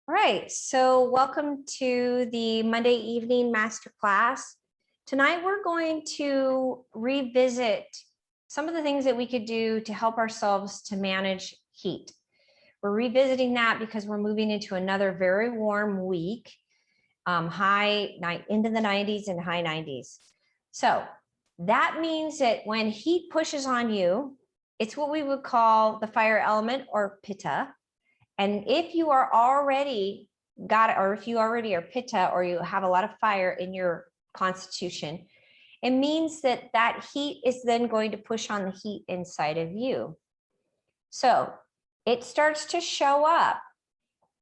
All right, so welcome to the Monday evening masterclass. Tonight we're going to revisit some of the things that we could do to help ourselves to manage heat. We're revisiting that because we're moving into another very warm week, into the 90s and high 90s. So that means that when heat pushes on you, it's what we would call the fire element or pitta. And if you are already or if you already are pitta, or you have a lot of fire in your constitution, it means that that heat is then going to push on the heat inside of you. So it starts to show up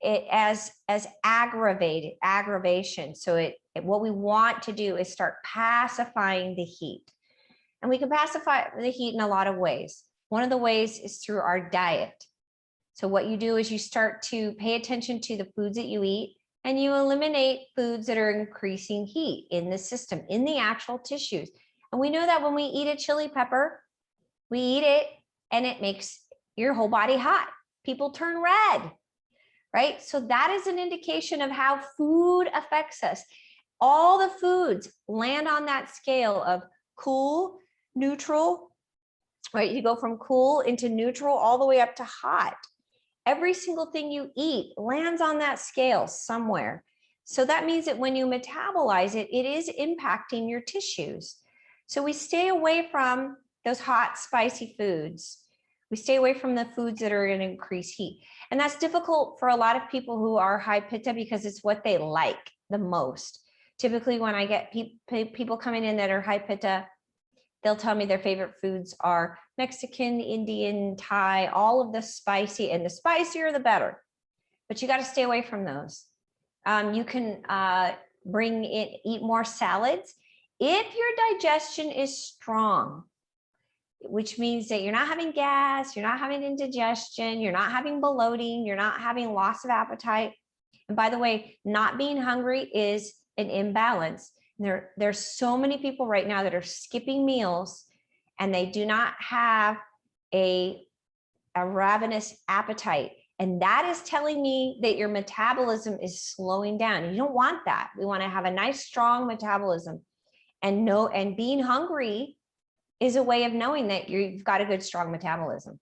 as aggravation. So what we want to do is start pacifying the heat. And we can pacify the heat in a lot of ways. One of the ways is through our diet. So what you do is you start to pay attention to the foods that you eat, and you eliminate foods that are increasing heat in the system, in the actual tissues. And we know that when we eat a chili pepper, we eat it and it makes your whole body hot. People turn red, right? So that is an indication of how food affects us. All the foods land on that scale of cool, neutral, right? You go from cool into neutral all the way up to hot. Every single thing you eat lands on that scale somewhere. So that means that when you metabolize it, it is impacting your tissues. So we stay away from those hot, spicy foods. We stay away from the foods that are going to increase heat. And that's difficult for a lot of people who are high pitta because it's what they like the most. Typically, when I get people coming in that are high pitta, they'll tell me their favorite foods are Mexican, Indian, Thai, all of the spicy, and the spicier, the better. But you got to stay away from those. You can eat more salads. If your digestion is strong, which means that you're not having gas, you're not having indigestion, you're not having bloating, you're not having loss of appetite. And by the way, not being hungry is an imbalance. There's so many people right now that are skipping meals and they do not have a ravenous appetite. And that is telling me that your metabolism is slowing down. You don't want that. We want to have a nice, strong metabolism. And being hungry is a way of knowing that you've got a good, strong metabolism.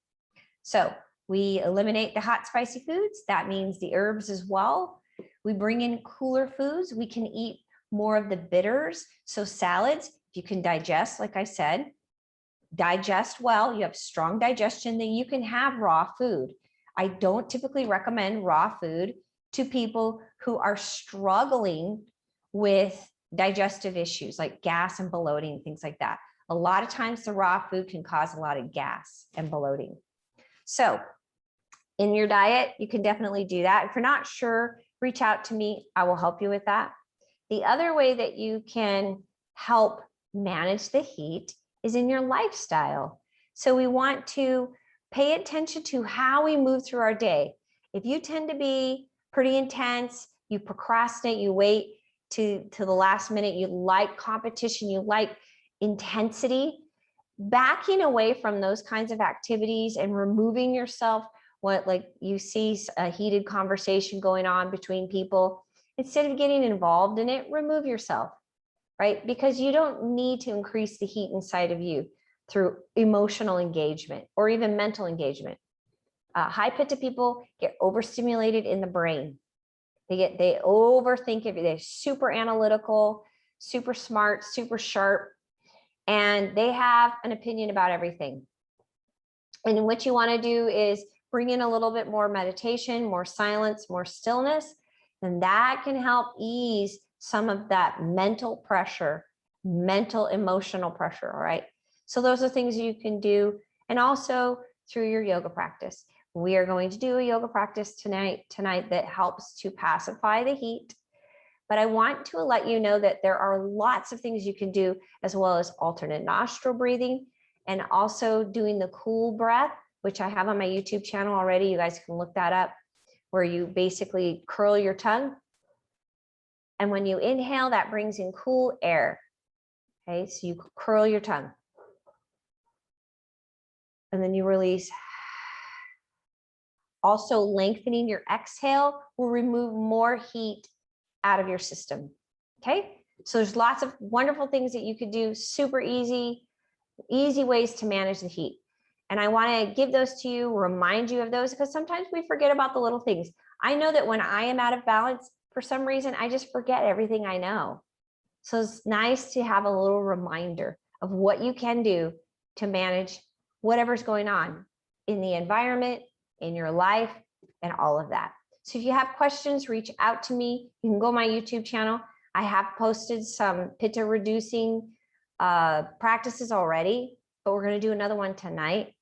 So we eliminate the hot, spicy foods. That means the herbs as well. We bring in cooler foods. We can eat more of the bitters. So salads, if you can digest, like I said, digest well, you have strong digestion, then you can have raw food. I don't typically recommend raw food to people who are struggling with digestive issues like gas and bloating, things like that. A lot of times the raw food can cause a lot of gas and bloating. So in your diet, you can definitely do that. If you're not sure, reach out to me. I will help you with that. The other way that you can help manage the heat is in your lifestyle. So we want to pay attention to how we move through our day. If you tend to be pretty intense, you procrastinate, you wait to the last minute, you like competition, you like intensity, backing away from those kinds of activities and removing yourself, like you see a heated conversation going on between people, instead of getting involved in it, remove yourself, right? Because you don't need to increase the heat inside of you through emotional engagement or even mental engagement. High pitta people get overstimulated in the brain. They overthink it. They're super analytical, super smart, super sharp, and they have an opinion about everything. And what you want to do is bring in a little bit more meditation, more silence, more stillness, and that can help ease some of that mental pressure, mental emotional pressure. All right. So those are things you can do. And also through your yoga practice. We are going to do a yoga practice tonight that helps to pacify the heat. But I want to let you know that there are lots of things you can do, as well as alternate nostril breathing and also doing the cool breath, which I have on my YouTube channel already. You guys can look that up, where you basically curl your tongue. And when you inhale, that brings in cool air. Okay, so you curl your tongue. And then you release. also lengthening your exhale will remove more heat out of your system. Okay, so there's lots of wonderful things that you could do, super easy ways to manage the heat. And I want to give those to you, remind you of those, because sometimes we forget about the little things. I know that when I am out of balance, for some reason, I just forget everything I know. So it's nice to have a little reminder of what you can do to manage whatever's going on in the environment, in your life, and all of that. So if you have questions, reach out to me. You can go to my YouTube channel. I have posted some pitta reducing practices already, but we're going to do another one tonight.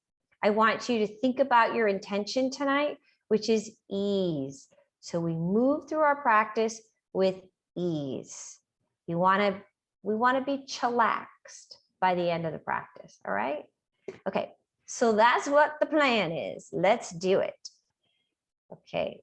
I want you to think about your intention tonight, which is ease. So we move through our practice with ease. We want to be chillaxed by the end of the practice. All right. Okay. So that's what the plan is. Let's do it. Okay.